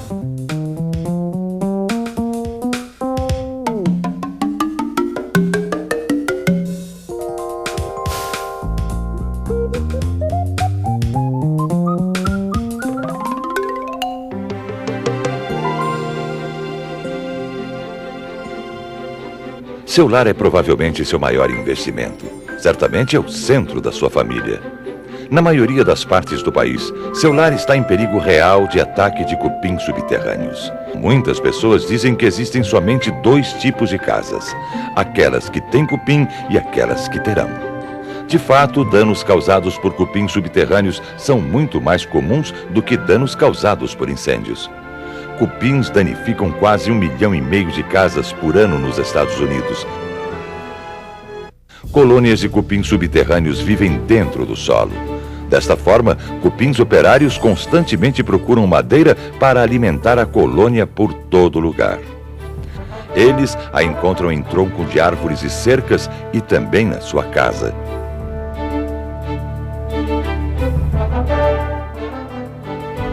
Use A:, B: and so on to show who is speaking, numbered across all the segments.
A: Seu lar é provavelmente seu maior investimento. Certamente é o centro da sua família. Na maioria das partes do país, seu lar está em perigo real de ataque de cupins subterrâneos. Muitas pessoas dizem que existem somente dois tipos de casas: aquelas que têm cupim e aquelas que terão. De fato, danos causados por cupins subterrâneos são muito mais comuns do que danos causados por incêndios. Cupins danificam quase 1,5 milhão de casas por ano nos Estados Unidos. Colônias de cupins subterrâneos vivem dentro do solo. Desta forma, cupins operários constantemente procuram madeira para alimentar a colônia por todo lugar. Eles a encontram em tronco de árvores e cercas e também na sua casa.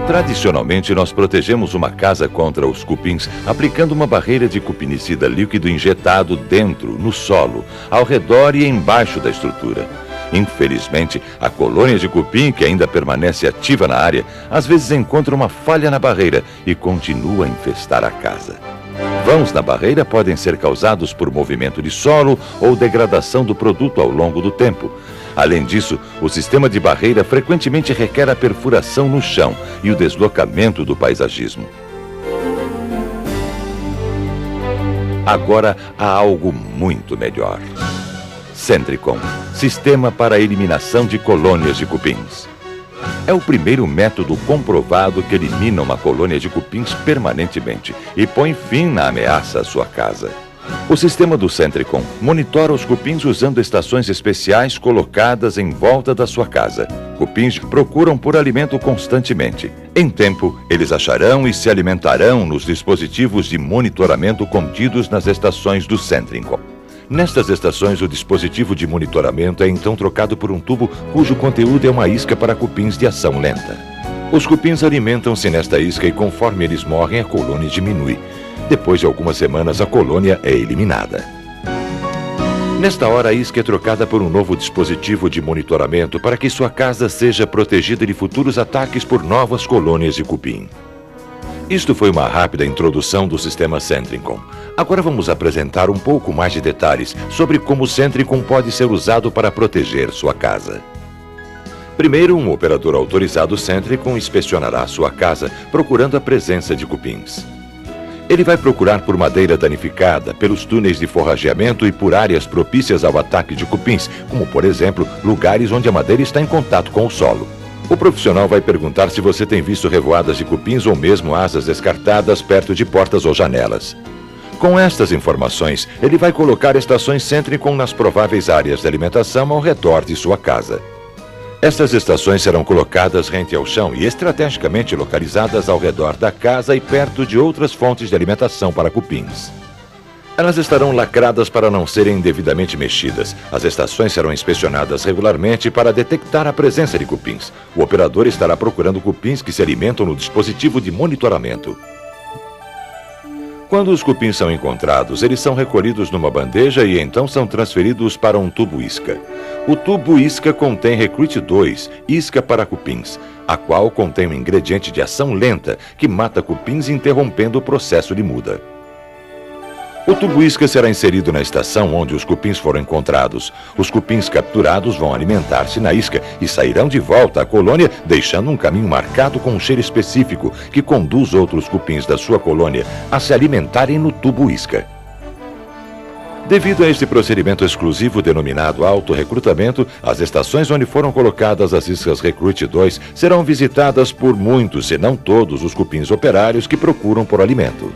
A: Tradicionalmente, nós protegemos uma casa contra os cupins aplicando uma barreira de cupinicida líquido injetado dentro, no solo, ao redor e embaixo da estrutura. Infelizmente, a colônia de cupim, que ainda permanece ativa na área, às vezes encontra uma falha na barreira e continua a infestar a casa. Vãos na barreira podem ser causados por movimento de solo ou degradação do produto ao longo do tempo. Além disso, o sistema de barreira frequentemente requer a perfuração no chão e o deslocamento do paisagismo. Agora há algo muito melhor. Centricon, sistema para a eliminação de colônias de cupins. É o primeiro método comprovado que elimina uma colônia de cupins permanentemente e põe fim na ameaça à sua casa. O sistema do Centricon monitora os cupins usando estações especiais colocadas em volta da sua casa. Cupins procuram por alimento constantemente. Em tempo, eles acharão e se alimentarão nos dispositivos de monitoramento contidos nas estações do Centricon. Nestas estações, o dispositivo de monitoramento é então trocado por um tubo cujo conteúdo é uma isca para cupins de ação lenta. Os cupins alimentam-se nesta isca e conforme eles morrem, a colônia diminui. Depois de algumas semanas, a colônia é eliminada. Nesta hora, a isca é trocada por um novo dispositivo de monitoramento para que sua casa seja protegida de futuros ataques por novas colônias de cupim. Isto foi uma rápida introdução do sistema Centricon. Agora vamos apresentar um pouco mais de detalhes sobre como o Centricon pode ser usado para proteger sua casa. Primeiro, um operador autorizado Centricon inspecionará sua casa, procurando a presença de cupins. Ele vai procurar por madeira danificada, pelos túneis de forrageamento e por áreas propícias ao ataque de cupins, como, por exemplo, lugares onde a madeira está em contato com o solo. O profissional vai perguntar se você tem visto revoadas de cupins ou mesmo asas descartadas perto de portas ou janelas. Com estas informações, ele vai colocar estações Centricon nas prováveis áreas de alimentação ao redor de sua casa. Estas estações serão colocadas rente ao chão e estrategicamente localizadas ao redor da casa e perto de outras fontes de alimentação para cupins. Elas estarão lacradas para não serem devidamente mexidas. As estações serão inspecionadas regularmente para detectar a presença de cupins. O operador estará procurando cupins que se alimentam no dispositivo de monitoramento. Quando os cupins são encontrados, eles são recolhidos numa bandeja e então são transferidos para um tubo isca. O tubo isca contém Recruit 2, isca para cupins, a qual contém um ingrediente de ação lenta que mata cupins interrompendo o processo de muda. O tubo isca será inserido na estação onde os cupins foram encontrados. Os cupins capturados vão alimentar-se na isca e sairão de volta à colônia, deixando um caminho marcado com um cheiro específico que conduz outros cupins da sua colônia a se alimentarem no tubo isca. Devido a este procedimento exclusivo denominado autorrecrutamento, as estações onde foram colocadas as iscas Recruit 2 serão visitadas por muitos, se não todos, os cupins operários que procuram por alimento.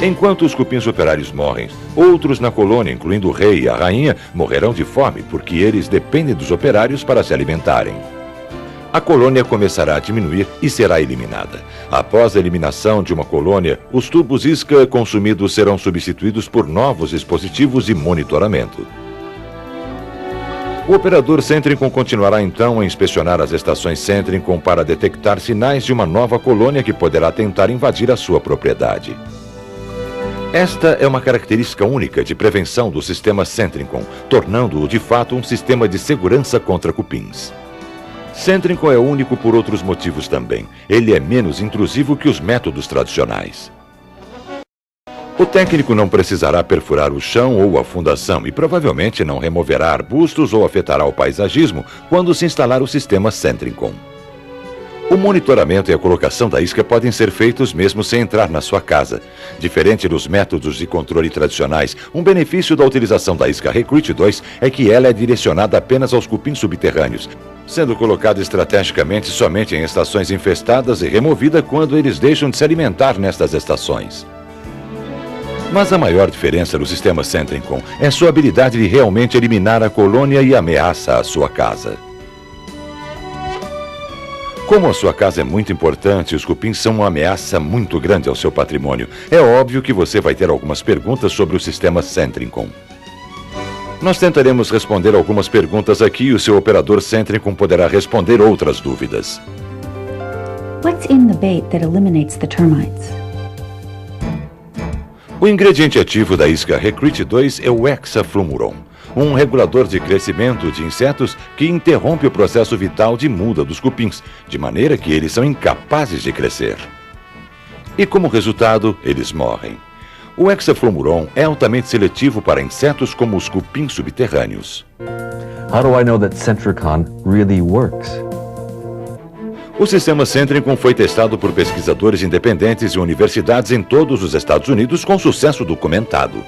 A: Enquanto os cupins operários morrem, outros na colônia, incluindo o rei e a rainha, morrerão de fome porque eles dependem dos operários para se alimentarem. A colônia começará a diminuir e será eliminada. Após a eliminação de uma colônia, os tubos isca consumidos serão substituídos por novos dispositivos de monitoramento. O operador Centricon continuará então a inspecionar as estações Centricon para detectar sinais de uma nova colônia que poderá tentar invadir a sua propriedade. Esta é uma característica única de prevenção do sistema Centricon, tornando-o de fato um sistema de segurança contra cupins. Centricon é único por outros motivos também. Ele é menos intrusivo que os métodos tradicionais. O técnico não precisará perfurar o chão ou a fundação e provavelmente não removerá arbustos ou afetará o paisagismo quando se instalar o sistema Centricon. O monitoramento e a colocação da isca podem ser feitos mesmo sem entrar na sua casa. Diferente dos métodos de controle tradicionais, um benefício da utilização da isca Recruit 2 é que ela é direcionada apenas aos cupins subterrâneos, sendo colocada estrategicamente somente em estações infestadas e removida quando eles deixam de se alimentar nestas estações. Mas a maior diferença do sistema Centricon é sua habilidade de realmente eliminar a colônia e ameaça à sua casa. Como a sua casa é muito importante e os cupins são uma ameaça muito grande ao seu patrimônio, é óbvio que você vai ter algumas perguntas sobre o sistema Centricon. Nós tentaremos responder algumas perguntas aqui e o seu operador Centricon poderá responder outras dúvidas.
B: What's in the bait that eliminates the termites?
A: O ingrediente ativo da isca Recruit 2 é o hexafluomuron, um regulador de crescimento de insetos que interrompe o processo vital de muda dos cupins, de maneira que eles são incapazes de crescer. E como resultado, eles morrem. O hexafluomuron é altamente seletivo para insetos como os cupins subterrâneos.
C: How do I know that Centricon really works?
A: O sistema Centricon foi testado por pesquisadores independentes e universidades em todos os Estados Unidos com sucesso documentado.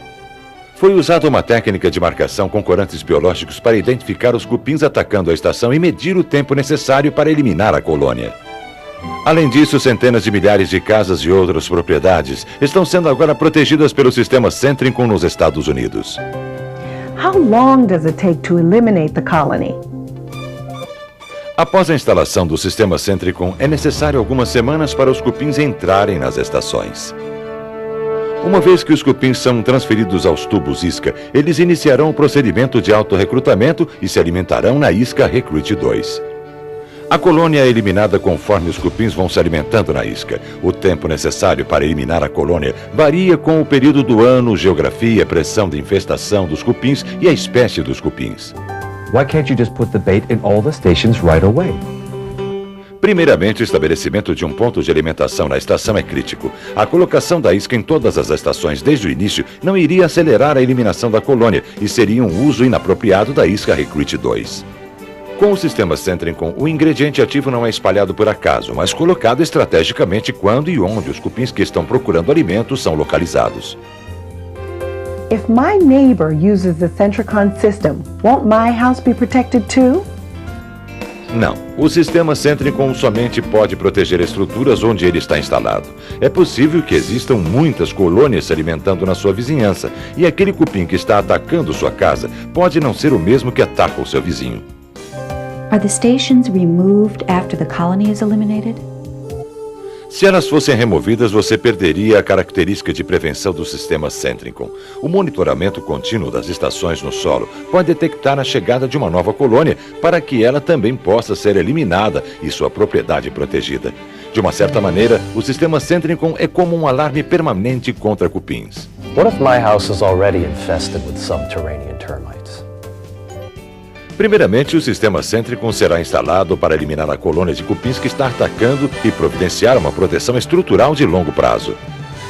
A: Foi usada uma técnica de marcação com corantes biológicos para identificar os cupins atacando a estação e medir o tempo necessário para eliminar a colônia. Além disso, centenas de milhares de casas e outras propriedades estão sendo agora protegidas pelo sistema Centricon nos Estados Unidos.
D: How long does it take to eliminate the colony?
A: Após a instalação do sistema Centricon, é necessário algumas semanas para os cupins entrarem nas estações. Uma vez que os cupins são transferidos aos tubos isca, eles iniciarão o procedimento de autorrecrutamento e se alimentarão na isca Recruit 2. A colônia é eliminada conforme os cupins vão se alimentando na isca. O tempo necessário para eliminar a colônia varia com o período do ano, geografia, pressão de infestação dos cupins e a espécie dos cupins.
C: Why can't you just put the bait in all the stations right away?
A: Primeiramente, o estabelecimento de um ponto de alimentação na estação é crítico. A colocação da isca em todas as estações desde o início não iria acelerar a eliminação da colônia e seria um uso inapropriado da isca Recruit 2. Com o sistema Centricon, o ingrediente ativo não é espalhado por acaso, mas colocado estrategicamente quando e onde os cupins que estão procurando alimento são localizados.
D: If my neighbor uses the Centricon system, won't my house be protected too?
A: Não, o sistema Centricon somente pode proteger estruturas onde ele está instalado. É possível que existam muitas colônias se alimentando na sua vizinhança, e aquele cupim que está atacando sua casa pode não ser o mesmo que ataca o seu vizinho.
B: Are the stations removed after the colony is eliminated?
A: Se elas fossem removidas, você perderia a característica de prevenção do sistema Centricon. O monitoramento contínuo das estações no solo pode detectar a chegada de uma nova colônia para que ela também possa ser eliminada e sua propriedade protegida. De uma certa maneira, o sistema Centricon é como um alarme permanente contra cupins.
E: What if my house is already infested with subterranean termites?
A: Primeiramente, o sistema Centricon será instalado para eliminar a colônia de cupins que está atacando e providenciar uma proteção estrutural de longo prazo.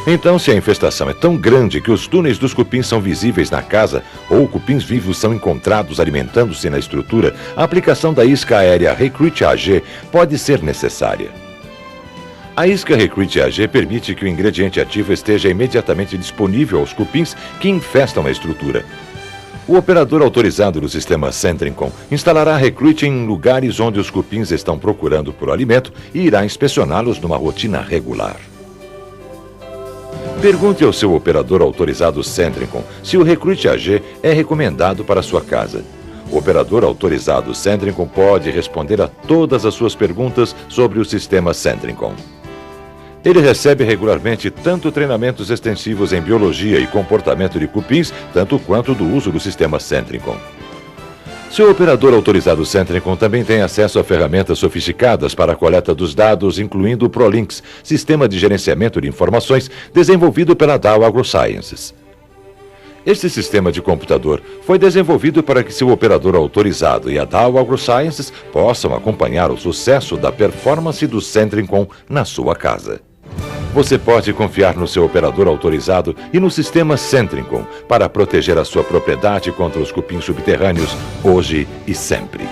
A: Então, se a infestação é tão grande que os túneis dos cupins são visíveis na casa ou cupins vivos são encontrados alimentando-se na estrutura, a aplicação da isca aérea Recruit AG pode ser necessária. A isca Recruit AG permite que o ingrediente ativo esteja imediatamente disponível aos cupins que infestam a estrutura. O operador autorizado do sistema Centricon instalará Recruit em lugares onde os cupins estão procurando por alimento e irá inspecioná-los numa rotina regular. Pergunte ao seu operador autorizado Centricon se o Recruit AG é recomendado para sua casa. O operador autorizado Centricon pode responder a todas as suas perguntas sobre o sistema Centricon. Ele recebe regularmente tanto treinamentos extensivos em biologia e comportamento de cupins, tanto quanto do uso do sistema Centricon. Seu operador autorizado Centricon também tem acesso a ferramentas sofisticadas para a coleta dos dados, incluindo o ProLinx, sistema de gerenciamento de informações desenvolvido pela Dow AgroSciences. Este sistema de computador foi desenvolvido para que seu operador autorizado e a Dow AgroSciences possam acompanhar o sucesso da performance do Centricon na sua casa. Você pode confiar no seu operador autorizado e no sistema Centricon para proteger a sua propriedade contra os cupins subterrâneos, hoje e sempre.